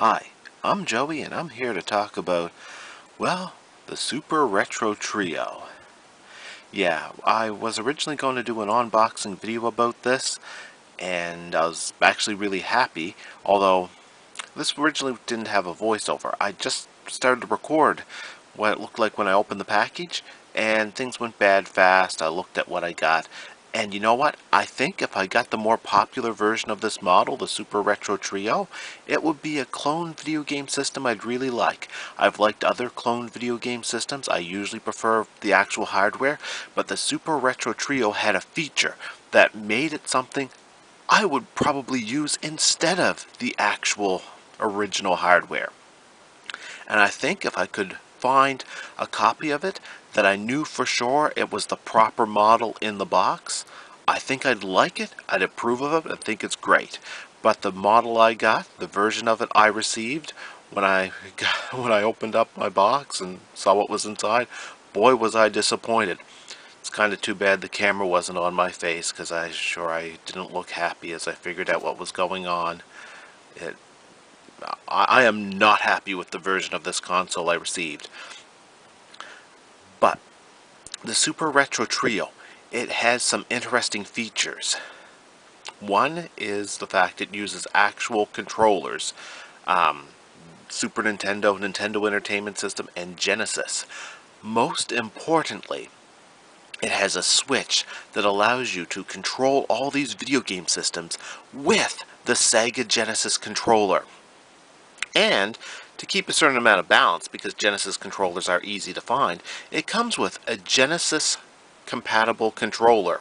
Hi, I'm Joey and I'm here to talk about, well, the Super Retro Trio. Yeah, I was originally going to do an unboxing video about this, and I was actually really happy, although this originally didn't have a voiceover. I just started to record what it looked like when I opened the package, and things went bad fast. I looked at what I got, and you know what? I think if I got the more popular version of this model, the Super Retro Trio, it would be a clone video game system I'd really like. I've liked other clone video game systems. I usually prefer the actual hardware, but the Super Retro Trio had a feature that made it something I would probably use instead of the actual original hardware. And I think if I could find a copy of it that I knew for sure it was the proper model in the box, I think I'd like it, I'd approve of it, I think it's great. But the model I got, the version of it I received when when I opened up my box and saw what was inside, boy was I disappointed. It's kind of too bad the camera wasn't on my face, because I didn't look happy as I figured out what was going on. It, I am not happy with the version of this console I received. But the Super Retro Trio, it has some interesting features. One is the fact it uses actual controllers. Super Nintendo, Nintendo Entertainment System, and Genesis. Most importantly, it has a switch that allows you to control all these video game systems with the Sega Genesis controller. And to keep a certain amount of balance, because Genesis controllers are easy to find, it comes with a Genesis compatible controller,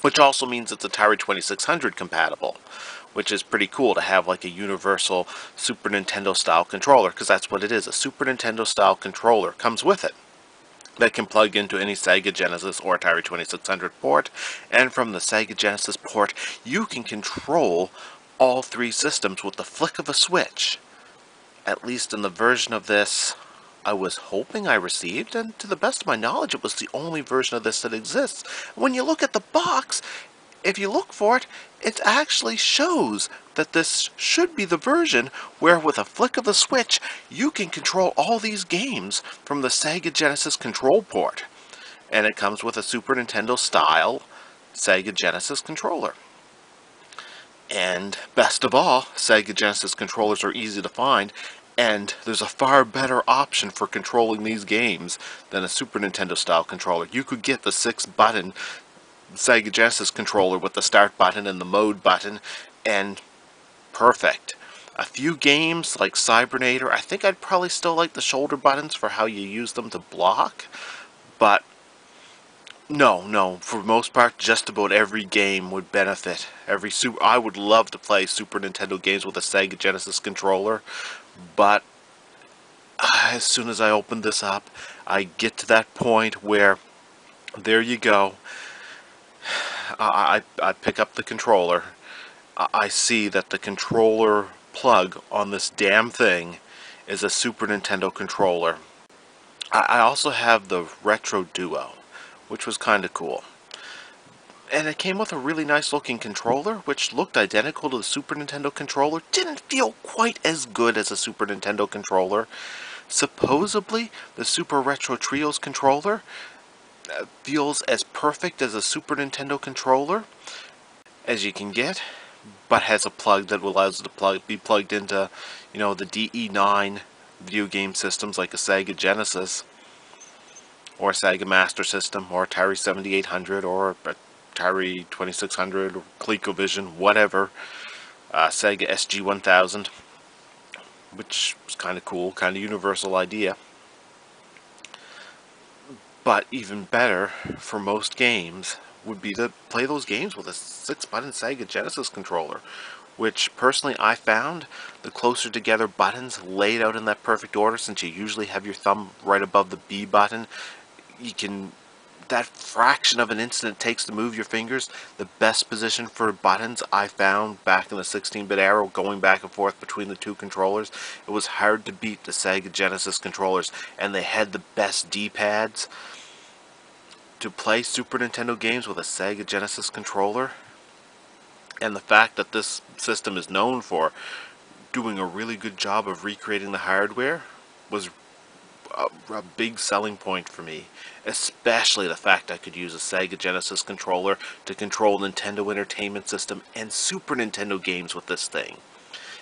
which also means it's Atari 2600 compatible, which is pretty cool to have like a universal Super Nintendo style controller, because that's what it is. A Super Nintendo style controller comes with it that can plug into any Sega Genesis or Atari 2600 port, and from the Sega Genesis port you can control all three systems with the flick of a switch. At least in the version of this I was hoping I received, and to the best of my knowledge it was the only version of this that exists. When you look at the box, if you look for it, it actually shows that this should be the version where with a flick of a switch you can control all these games from the Sega Genesis control port. And it comes with a Super Nintendo style Sega Genesis controller. And best of all, Sega Genesis controllers are easy to find, and there's a far better option for controlling these games than a Super Nintendo style controller. You could get the 6-button Sega Genesis controller with the start button and the mode button, and perfect. A few games like Cybernator, I think I'd probably still like the shoulder buttons for how you use them to block, but no, for the most part, just about every game would benefit. I would love to play Super Nintendo games with a Sega Genesis controller, but as soon as I open this up, I get to that point where, there you go, I pick up the controller, I see that the controller plug on this damn thing is a Super Nintendo controller. I also have the Retro Duo, which was kind of cool. And it came with a really nice looking controller, which looked identical to the Super Nintendo controller. Didn't feel quite as good as a Super Nintendo controller. Supposedly, the Super Retro Trio's controller feels as perfect as a Super Nintendo controller as you can get, but has a plug that allows it to be plugged into, the DE9 video game systems like a Sega Genesis, or a Sega Master System, or Atari 7800, or Atari 2600, or ColecoVision, whatever, Sega SG-1000, which was kind of cool, kind of universal idea. But even better for most games would be to play those games with a 6-button Sega Genesis controller, which personally I found the closer together buttons laid out in that perfect order, since you usually have your thumb right above the B button. That fraction of an instant it takes to move your fingers, the best position for buttons I found back in the 16-bit era, going back and forth between the two controllers. It was hard to beat the Sega Genesis controllers, and they had the best D-pads. To play Super Nintendo games with a Sega Genesis controller, and the fact that this system is known for doing a really good job of recreating the hardware was a big selling point for me, especially the fact I could use a Sega Genesis controller to control Nintendo Entertainment System and Super Nintendo games with this thing.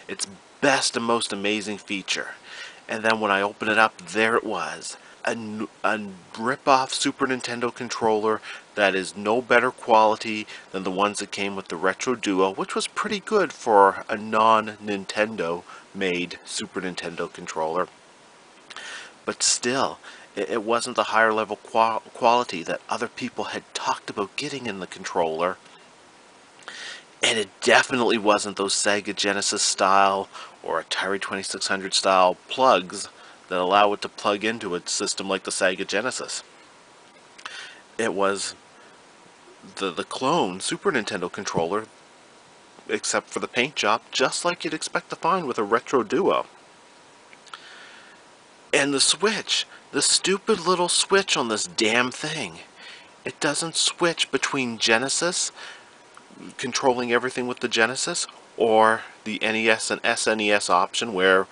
Its best and most amazing feature. And then when I opened it up, there it was. A rip-off Super Nintendo controller that is no better quality than the ones that came with the Retro Duo, which was pretty good for a non-Nintendo made Super Nintendo controller. But still, it wasn't the higher level quality that other people had talked about getting in the controller. And it definitely wasn't those Sega Genesis style or Atari 2600 style plugs that allow it to plug into a system like the Sega Genesis. It was the clone Super Nintendo controller, except for the paint job, just like you'd expect to find with a Retro Duo. And the switch, the stupid little switch on this damn thing. It doesn't switch between Genesis, controlling everything with the Genesis, or the NES and SNES option where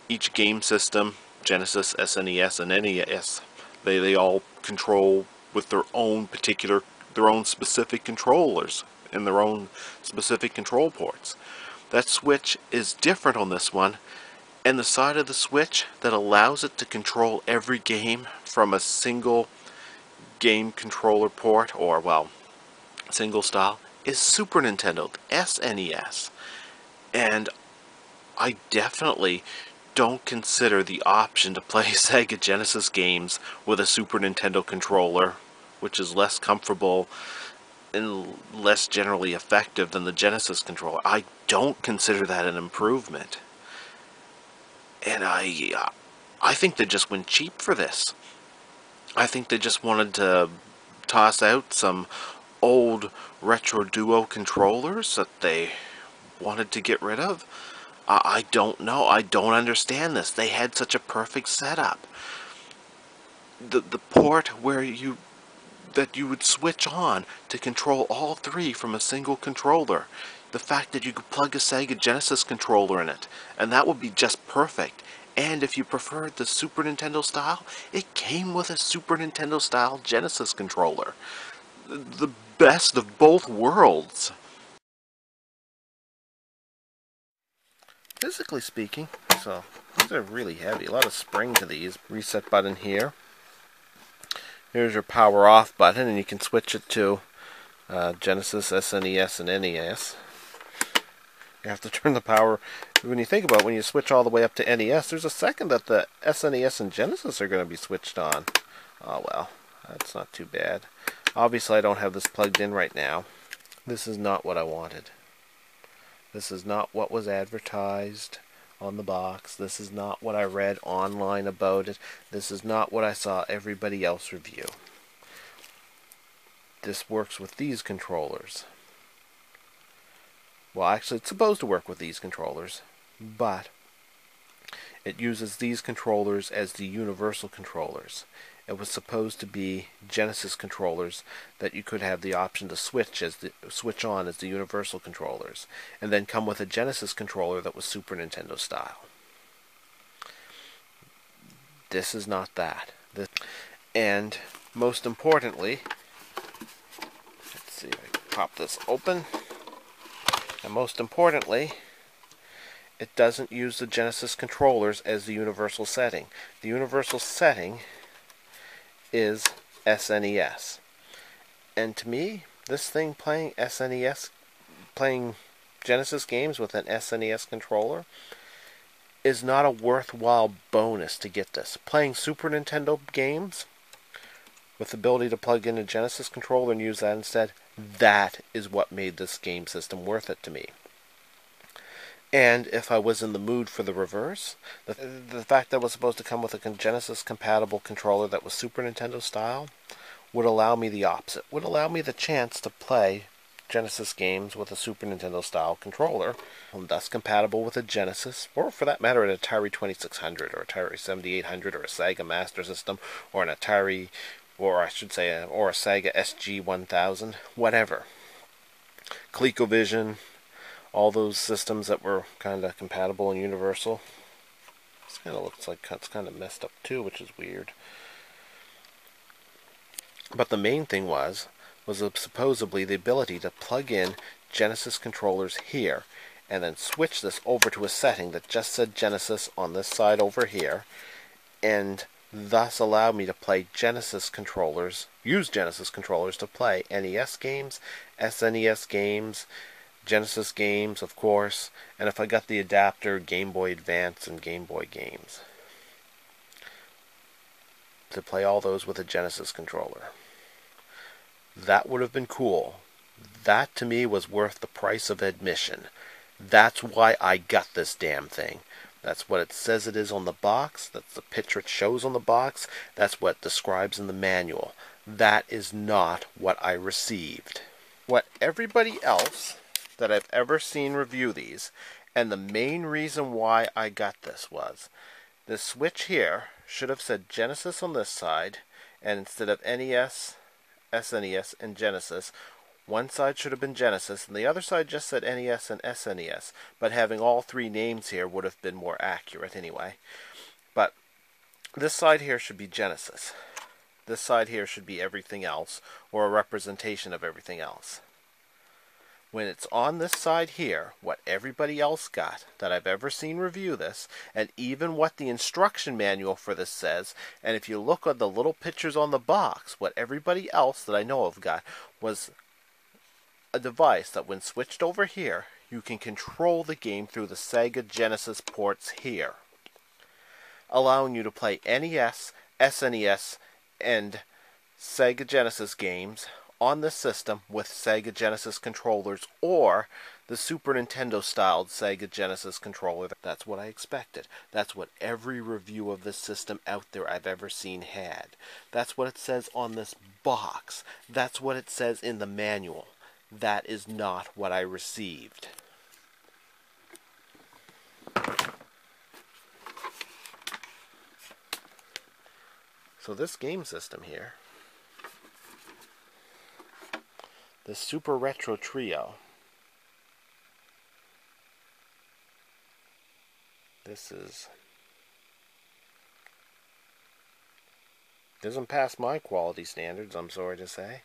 each game system, Genesis, SNES, and NES, they all control with their own specific controllers and their own specific control ports. That switch is different on this one, and the side of the switch that allows it to control every game from a single game controller port, or well, single style, is Super Nintendo, SNES. And I definitely don't consider the option to play Sega Genesis games with a Super Nintendo controller, which is less comfortable and less generally effective than the Genesis controller. I don't consider that an improvement. And I think they just went cheap for this. I think they just wanted to toss out some old Retro Duo controllers that they wanted to get rid of. I don't know. I don't understand this. They had such a perfect setup. The port where you would switch on to control all three from a single controller. The fact that you could plug a Sega Genesis controller in it, and that would be just perfect. And if you preferred the Super Nintendo style, it came with a Super Nintendo style Genesis controller. The best of both worlds. Physically speaking, so these are really heavy. A lot of spring to these. Reset button here. Here's your power off button, and you can switch it to Genesis, SNES, and NES. You have to turn the power. When you think about it, when you switch all the way up to NES, there's a second that the SNES and Genesis are going to be switched on. Oh well, that's not too bad. Obviously, I don't have this plugged in right now. This is not what I wanted. This is not what was advertised on the box. This is not what I read online about it. This is not what I saw everybody else review. This works with these controllers. Well, actually, it's supposed to work with these controllers, but it uses these controllers as the universal controllers. It was supposed to be Genesis controllers that you could have the option to switch on as the universal controllers, and then come with a Genesis controller that was Super Nintendo style. This is not that. And most importantly, let's see if I can pop this open. And most importantly, it doesn't use the Genesis controllers as the universal setting. The universal setting is SNES. And to me, this thing playing Genesis games with an SNES controller is not a worthwhile bonus to get this. Playing Super Nintendo games with the ability to plug in a Genesis controller and use that instead, that is what made this game system worth it to me. And if I was in the mood for the reverse, the fact that it was supposed to come with a Genesis compatible controller that was Super Nintendo style would allow me the opposite. Would allow me the chance to play Genesis games with a Super Nintendo style controller, and thus compatible with a Genesis, or for that matter an Atari 2600 or Atari 7800 or a Sega Master System or an Atari, or I should say, or a Sega SG-1000, whatever. ColecoVision, all those systems that were kind of compatible and universal. This kind of looks like it's kind of messed up too, which is weird. But the main thing was supposedly the ability to plug in Genesis controllers here and then switch this over to a setting that just said Genesis on this side over here, and thus allow me to play Genesis controllers, use Genesis controllers to play NES games, SNES games, Genesis games, of course, and if I got the adapter, Game Boy Advance and Game Boy games. To play all those with a Genesis controller. That would have been cool. That to me was worth the price of admission. That's why I got this damn thing. That's what it says it is on the box. That's the picture it shows on the box. That's what it describes in the manual. That is not what I received. What everybody else that I've ever seen review these, and the main reason why I got this was, the switch here should have said Genesis on this side, and instead of NES, SNES, and Genesis, one side should have been Genesis, and the other side just said NES and SNES, but having all three names here would have been more accurate anyway. But this side here should be Genesis. This side here should be everything else, or a representation of everything else. When it's on this side here, what everybody else got that I've ever seen review this, and even what the instruction manual for this says, and if you look at the little pictures on the box, what everybody else that I know of got was a device that when switched over here, you can control the game through the Sega Genesis ports here, allowing you to play NES, SNES, and Sega Genesis games on this system with Sega Genesis controllers, or the Super Nintendo styled Sega Genesis controller. That's what I expected. That's what every review of this system out there I've ever seen had. That's what it says on this box. That's what it says in the manual. That is not what I received. So this game system here, the Super Retro Trio, doesn't pass my quality standards, I'm sorry to say.